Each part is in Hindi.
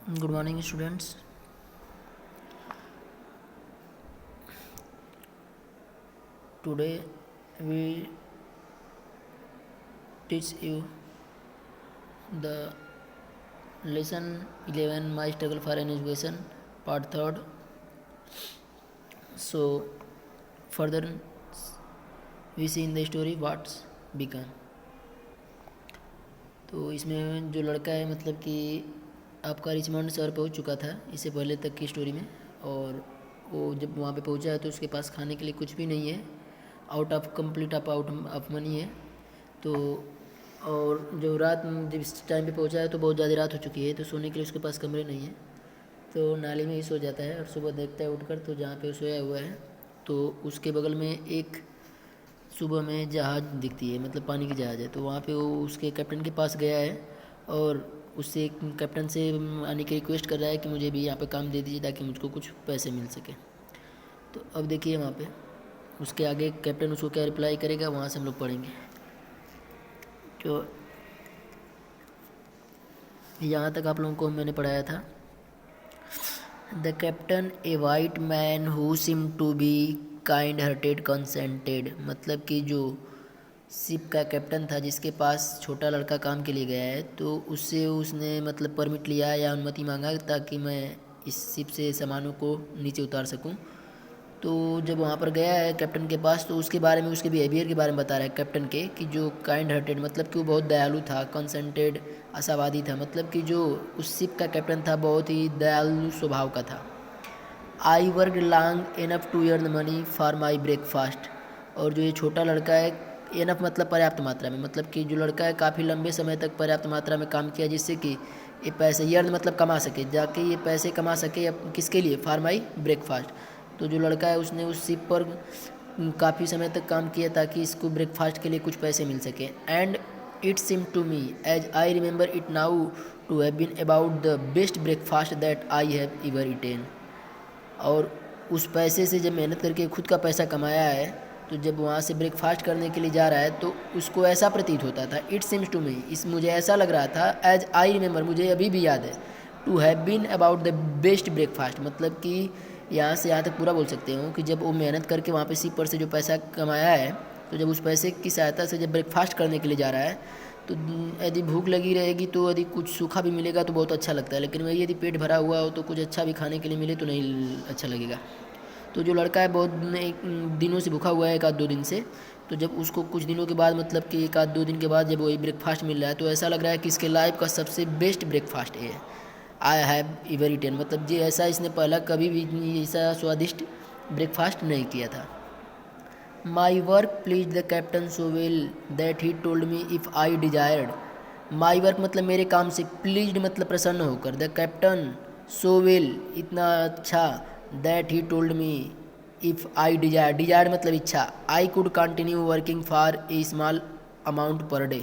Good morning, students. Today we teach you the lesson 11, My Struggle for an Education, part 3rd. So, further we see in the story what's begun. तो इसमें जो लड़का है मतलब कि आपका रिचमंड शहर पहुंच चुका था इससे पहले तक की स्टोरी में। और वो जब वहाँ पे पहुंचा है तो उसके पास खाने के लिए कुछ भी नहीं है, out of complete out of money है। तो और जो रात जब इस टाइम पे पहुंचा है तो बहुत ज़्यादा रात हो चुकी है, तो सोने के लिए उसके पास कमरे नहीं है, तो नाली में ही सो जाता है। और सुबह देखता है उठकर तो जहाँ पे वो सोया हुआ है तो उसके बगल में एक सुबह में जहाज़ दिखती है, मतलब पानी की जहाज़ है। तो वहाँ पे वो उसके कैप्टन के पास गया है और उससे कैप्टन से आने की रिक्वेस्ट कर रहा है कि मुझे भी यहाँ पे काम दे दीजिए ताकि मुझको कुछ पैसे मिल सके। तो अब देखिए वहाँ पे उसके आगे कैप्टन उसको क्या रिप्लाई करेगा वहाँ से हम लोग पढ़ेंगे। तो यहाँ तक आप लोगों को मैंने पढ़ाया था। The captain a white man who seemed to be kind hearted consented, मतलब कि जो शिप का कैप्टन था जिसके पास छोटा लड़का काम के लिए गया है, तो उससे उसने मतलब परमिट लिया या अनुमति मांगा ताकि मैं इस शिप से सामानों को नीचे उतार सकूं। तो जब वहाँ पर गया है कैप्टन के पास तो उसके बारे में, उसके बिहेवियर के बारे में बता रहा है कैप्टन के कि जो काइंड हार्टेड मतलब कि वो बहुत दयालु था, कंसेंटेड आशावादी था, मतलब कि जो उस शिप का कैप्टन था बहुत ही दयालु स्वभाव का था। I work long enough to earn money for my breakfast, और जो ये छोटा लड़का है, इनफ मतलब पर्याप्त मात्रा में, मतलब कि जो लड़का है काफ़ी लंबे समय तक पर्याप्त मात्रा में काम किया जिससे कि ये पैसे, ये अर्न मतलब कमा सके, जाके ये पैसे कमा सके किसके लिए, फॉर माई ब्रेकफास्ट। तो जो लड़का है उसने उस शिप पर काफ़ी समय तक काम किया ताकि इसको ब्रेकफास्ट के लिए कुछ पैसे मिल सके। And it seemed to me as I remember it now to have been about the best breakfast that I have ever eaten. और उस पैसे से जब मेहनत करके खुद का पैसा कमाया है तो जब वहाँ से ब्रेकफास्ट करने के लिए जा रहा है तो उसको ऐसा प्रतीत होता था, इट सिम्स टू मी, इस मुझे ऐसा लग रहा था, एज आई रिमेंबर मुझे अभी भी याद है, to have been about the best breakfast, मतलब कि यहाँ से यहाँ तक पूरा बोल सकते हो कि जब वो मेहनत करके वहाँ पे शिप पर से जो पैसा कमाया है तो जब उस पैसे की सहायता से जब ब्रेकफास्ट करने के लिए जा रहा है तो यदि भूख लगी रहेगी तो यदि कुछ सूखा भी मिलेगा तो बहुत अच्छा लगता है, लेकिन वही यदि पेट भरा हुआ हो तो कुछ अच्छा भी खाने के लिए मिले तो नहीं अच्छा लगेगा। तो जो लड़का है बहुत एक दिनों से भूखा हुआ है, एक आध दो दिन से, तो जब उसको कुछ दिनों के बाद मतलब कि एक आध दो दिन के बाद जब वही ब्रेकफास्ट मिल रहा है तो ऐसा लग रहा है कि इसके लाइफ का सबसे बेस्ट ब्रेकफास्ट है, आई हैव एवर ईटन, मतलब जी ऐसा इसने पहला कभी भी ऐसा स्वादिष्ट ब्रेकफास्ट नहीं किया था। My work please the captain so well that he told me if I desired, my work मतलब मेरे काम से, प्लीज्ड मतलब प्रसन्न होकर, द कैप्टन सो वेल इतना अच्छा, that he told me if I desire, desire मतलब इच्छा, I could continue working for a small amount per day,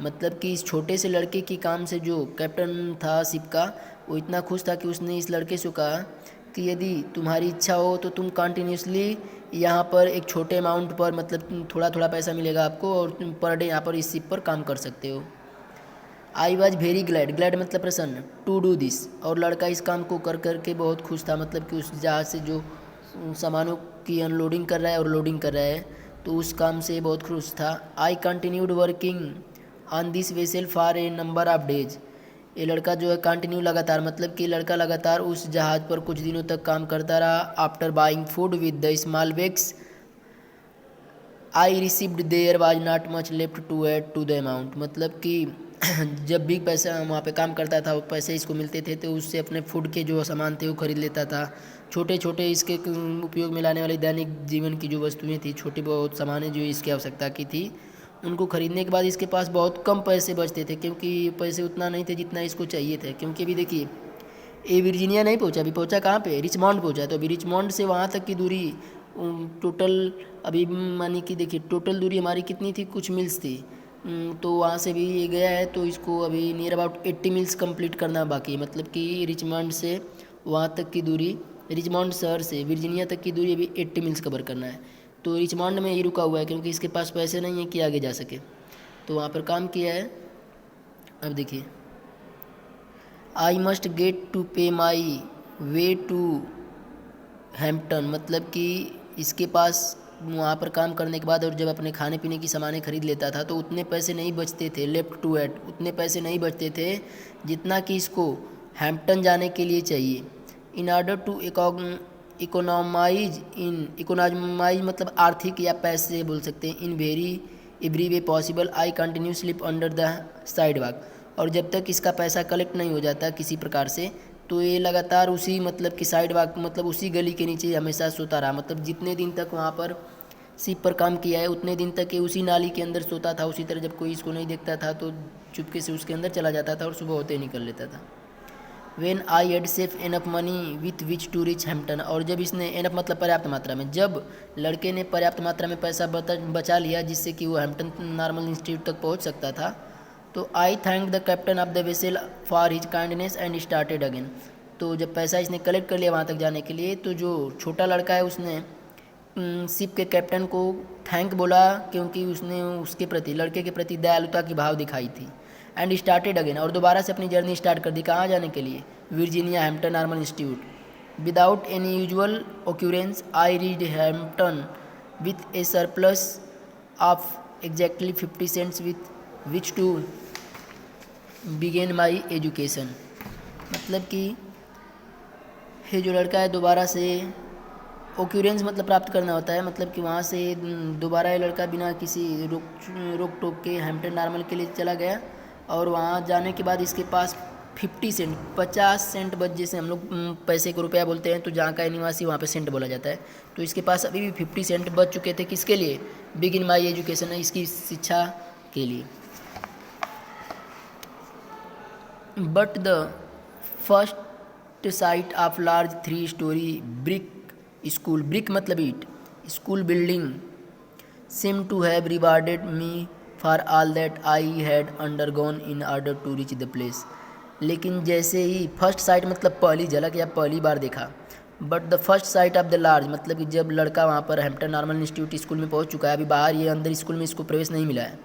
मतलब कि इस छोटे से लड़के की काम से जो कैप्टन था शिप का वो इतना खुश था कि उसने इस लड़के से कहा कि यदि तुम्हारी इच्छा हो तो तुम कंटिन्यूसली यहाँ पर एक छोटे अमाउंट पर, मतलब थोड़ा थोड़ा पैसा मिलेगा आपको और तुम पर डे यहाँ पर इस शिप पर काम कर सकते हो। I was very glad, glad मतलब प्रसन्न, टू डू दिस, और लड़का इस काम को कर कर के बहुत खुश था, मतलब कि उस जहाज़ से जो सामानों की अनलोडिंग कर रहा है और लोडिंग कर रहा है तो उस काम से बहुत खुश था। I continued working on this vessel for a number of days, ये लड़का जो है कंटिन्यू लगातार, मतलब कि लड़का लगातार उस जहाज़ पर कुछ दिनों तक काम करता रहा। After buying food with the small bags I received there was not much left to add to the amount, मतलब कि जब भी पैसा वहाँ पे काम करता था वो पैसे इसको मिलते थे तो उससे अपने फूड के जो सामान थे वो खरीद लेता था। छोटे छोटे इसके उपयोग में लाने वाली दैनिक जीवन की जो वस्तुएं थी, छोटी बहुत सामानें जो इसकी आवश्यकता की थी, उनको खरीदने के बाद इसके पास बहुत कम पैसे बचते थे क्योंकि पैसे उतना नहीं थे जितना इसको चाहिए थे। क्योंकि अभी देखिए ये वर्जीनिया नहीं पहुंचा, अभी पहुंचा कहाँ पे, रिचमॉन्ड पहुंचा। तो अभी रिचमॉन्ड से वहाँ तक की दूरी टोटल, अभी मानी कि देखिए टोटल दूरी हमारी कितनी थी, कुछ मिल्स थी, तो वहाँ से भी ये गया है तो इसको अभी नियर अबाउट 80 मिल्स कंप्लीट करना बाकी है, मतलब कि रिचमॉन्ड से वहाँ तक की दूरी, रिचमॉन्ड शहर से वर्जीनिया तक की दूरी अभी 80 मिल्स कवर करना है। तो रिचमॉन्ड में ही रुका हुआ है क्योंकि इसके पास पैसे नहीं है कि आगे जा सके, तो वहाँ पर काम किया है। अब देखिए आई मस्ट गेट टू पे माई वे टू हैम्पटन, मतलब कि इसके पास वहाँ पर काम करने के बाद और जब अपने खाने पीने की सामानें खरीद लेता था तो उतने पैसे नहीं बचते थे, लेफ्ट टू एट, उतने पैसे नहीं बचते थे जितना कि इसको हैम्पटन जाने के लिए चाहिए। इन ऑर्डर टू इकोनॉमाइज मतलब आर्थिक या पैसे बोल सकते हैं। In very every way possible I continue slip under the side walk, और जब तक इसका पैसा कलेक्ट नहीं हो जाता किसी प्रकार से तो ये लगातार उसी मतलब कि साइड वॉक मतलब उसी गली के नीचे हमेशा सोता रहा। मतलब जितने दिन तक वहाँ पर शिप पर काम किया है उतने दिन तक ये उसी नाली के अंदर सोता था। उसी तरह जब कोई इसको नहीं देखता था तो चुपके से उसके अंदर चला जाता था और सुबह होते ही निकल लेता था। When I had saved enough money with which to reach Hampton, और जब इसने एनफ मतलब पर्याप्त मात्रा में, जब लड़के ने पर्याप्त मात्रा में पैसा बचा लिया जिससे कि वो हैम्पटन नॉर्मल इंस्टीट्यूट तक पहुंच सकता था, तो आई thank the captain of the vessel for his kindness and started again. तो जब पैसा इसने कलेक्ट कर लिया वहाँ तक जाने के लिए तो जो छोटा लड़का है उसने शिप के कैप्टन को थैंक बोला क्योंकि उसने उसके प्रति, लड़के के प्रति दयालुता की भाव दिखाई थी। एंड स्टार्टेड अगेन, और दोबारा से अपनी जर्नी स्टार्ट कर दी। कहाँ जाने के लिए? Virginia Hampton normal institute. Without any usual occurrence I read Hampton with a surplus of exactly 50 cents with which to begin my education. मतलब कि ये जो लड़का है दोबारा से, ओक्यूरेंस मतलब प्राप्त करना होता है, मतलब कि वहाँ से दोबारा ये लड़का बिना किसी रोक टोक के हैम्पटन नॉर्मल के लिए चला गया, और वहाँ जाने के बाद इसके पास 50 सेंट 50 सेंट बच, जैसे हम लोग पैसे को रुपया बोलते हैं तो जहाँ का निवासी वहाँ पे सेंट बोला जाता है, तो इसके पास अभी भी 50 सेंट बच चुके थे। किसके लिए? बिगिन माई एजुकेशन, इसकी शिक्षा के लिए। But the first sight of large 3 story brick school, brick मतलब ईट, school building seem to have rewarded me for all that I had undergone in order to reach the place। लेकिन जैसे ही फर्स्ट साइट मतलब पहली झलक या पहली बार देखा, but the first sight of the large मतलब कि जब लड़का वहाँ पर हैम्पटन नॉर्मल इंस्टीट्यूट स्कूल में पहुँच चुका है, अभी बाहर ये अंदर स्कूल में इसको प्रवेश नहीं मिला है,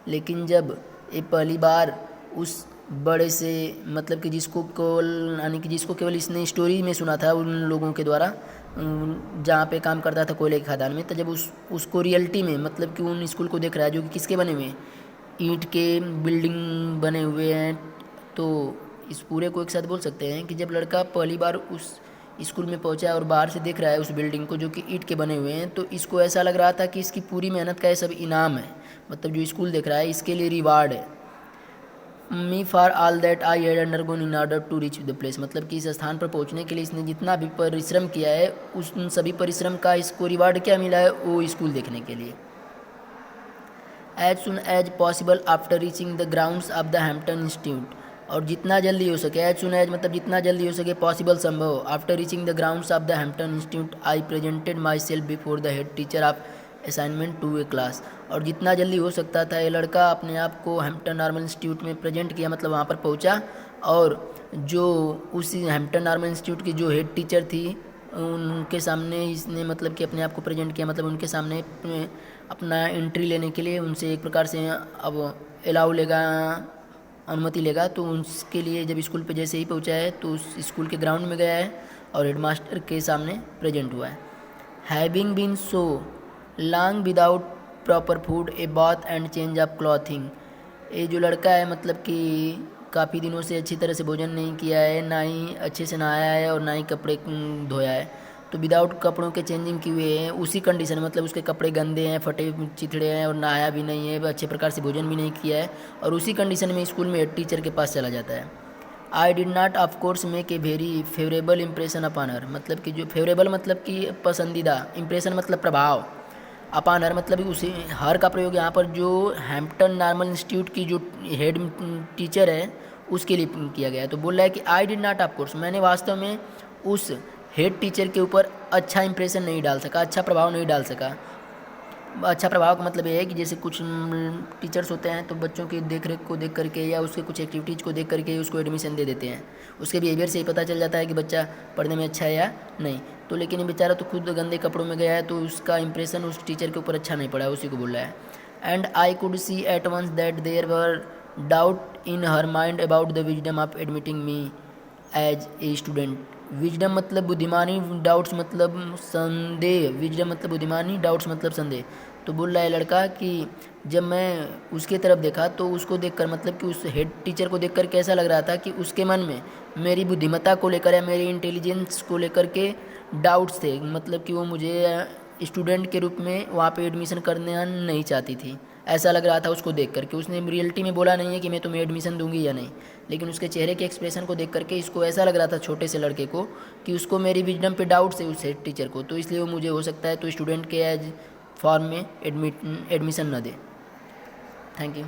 लेकिन जब ये पहली बार उस बड़े से मतलब कि जिसको केवल यानी कि जिसको केवल इसने स्टोरी में सुना था उन लोगों के द्वारा जहाँ पे काम करता था कोयले की खदान में, तो जब उसको रियलिटी में मतलब कि उन स्कूल को देख रहा है जो कि किसके बने हुए हैं, ईंट के बिल्डिंग बने हुए हैं, तो इस पूरे को एक साथ बोल सकते हैं कि जब लड़का पहली बार उस स्कूल में पहुंचा और बाहर से देख रहा है उस बिल्डिंग को जो कि ईंट के बने हुए हैं, तो इसको ऐसा लग रहा था कि इसकी पूरी मेहनत का ये सब इनाम है, मतलब जो स्कूल देख रहा है इसके लिए रिवार्ड है। Me for all that I had undergone in order to reach the place, मतलब कि इस स्थान पर पहुंचने के लिए इसने जितना भी परिश्रम किया है उन सभी परिश्रम का इसको रिवार्ड क्या मिला है? वो स्कूल देखने के लिए। As soon as possible after reaching the grounds of the Hampton Institute, और जितना जल्दी हो सके, एज सुन एज मतलब जितना जल्दी हो सके, पॉसिबल संभव, after reaching the grounds of the Hampton Institute I presented myself before the head teacher of assignment to a class, और जितना जल्दी हो सकता था ये लड़का अपने आप को हैम्पटन नॉर्मल इंस्टीट्यूट में प्रेजेंट किया, मतलब वहाँ पर पहुँचा, और जो उसी हैम्पटन नॉर्मल इंस्टीट्यूट की जो हेड टीचर थी उनके सामने इसने मतलब कि अपने आप को प्रेजेंट किया, मतलब उनके सामने अपना एंट्री लेने के लिए उनसे एक प्रकार से अब अलाउ लेगा, अनुमति लेगा, तो उसके लिए जब स्कूल पे जैसे ही पहुँचा है तो उस स्कूल के ग्राउंड में गया है और हेडमास्टर के सामने प्रेजेंट हुआ है। Having been so long without proper food a bath and change of clothing, ये जो लड़का है मतलब कि काफ़ी दिनों से अच्छी तरह से भोजन नहीं किया है, ना ही अच्छे से नहाया है और ना ही कपड़े धोया है, तो विदाउट कपड़ों के चेंजिंग किए हैं उसी कंडीशन में, मतलब उसके कपड़े गंदे हैं, फटे चिथड़े हैं और नहाया भी नहीं है, अच्छे प्रकार से भोजन भी नहीं किया है, और उसी कंडीशन में स्कूल में हेड टीचर के पास चला जाता है। I did not of course make a very favourable impression upon her, मतलब कि जो फेवरेबल मतलब कि पसंदीदा, इम्प्रेशन मतलब प्रभाव, अपॉन हर मतलब उसे हर का प्रयोग यहाँ पर जो हैम्पटन नॉर्मल इंस्टीट्यूट की जो हेड टीचर है उसके लिए किया गया है। तो बोल रहा है कि I did not of course, मैंने वास्तव में उस हेड टीचर के ऊपर अच्छा इंप्रेशन नहीं डाल सका, अच्छा प्रभाव नहीं डाल सका। अच्छा प्रभाव का मतलब ये है कि जैसे कुछ टीचर्स होते हैं तो बच्चों की देख रेख को देख करके या उसके कुछ एक्टिविटीज़ को देख करके उसको एडमिशन दे देते हैं, उसके बिहेवियर से ही पता चल जाता है कि बच्चा पढ़ने में अच्छा है या नहीं। तो लेकिन ये बेचारा तो खुद गंदे कपड़ों में गया है तो उसका इंप्रेशन उस टीचर के ऊपर अच्छा नहीं पड़ा, उसी को बोल रहा है। And I could see at once that there were doubt in her mind about the wisdom of admitting me as a student. Wisdom मतलब बुद्धिमानी, डाउट्स मतलब संदेह। विजडम मतलब बुद्धिमानी, डाउट्स मतलब संदेह। तो बोल रहा है लड़का कि जब मैं उसके तरफ देखा तो उसको देखकर, मतलब कि उस हेड टीचर को देखकर कैसा लग रहा था कि उसके मन में मेरी बुद्धिमत्ता को लेकर या मेरी इंटेलिजेंस को लेकर के डाउट्स थे, मतलब कि वो मुझे स्टूडेंट के रूप में वहाँ पे एडमिशन करने नहीं चाहती थी। ऐसा लग रहा था उसको देख करके। उसने रियलिटी में बोला नहीं है कि मैं तुम्हें एडमिशन दूंगी या नहीं, लेकिन उसके चेहरे के एक्सप्रेशन को देख करके इसको ऐसा लग रहा था, छोटे से लड़के को, कि उसको मेरी विजडम पे डाउट्स है उस हेड टीचर को, तो इसलिए वो मुझे हो सकता है तो स्टूडेंट के एज फॉर्म में एडमिशन न दे। Thank you.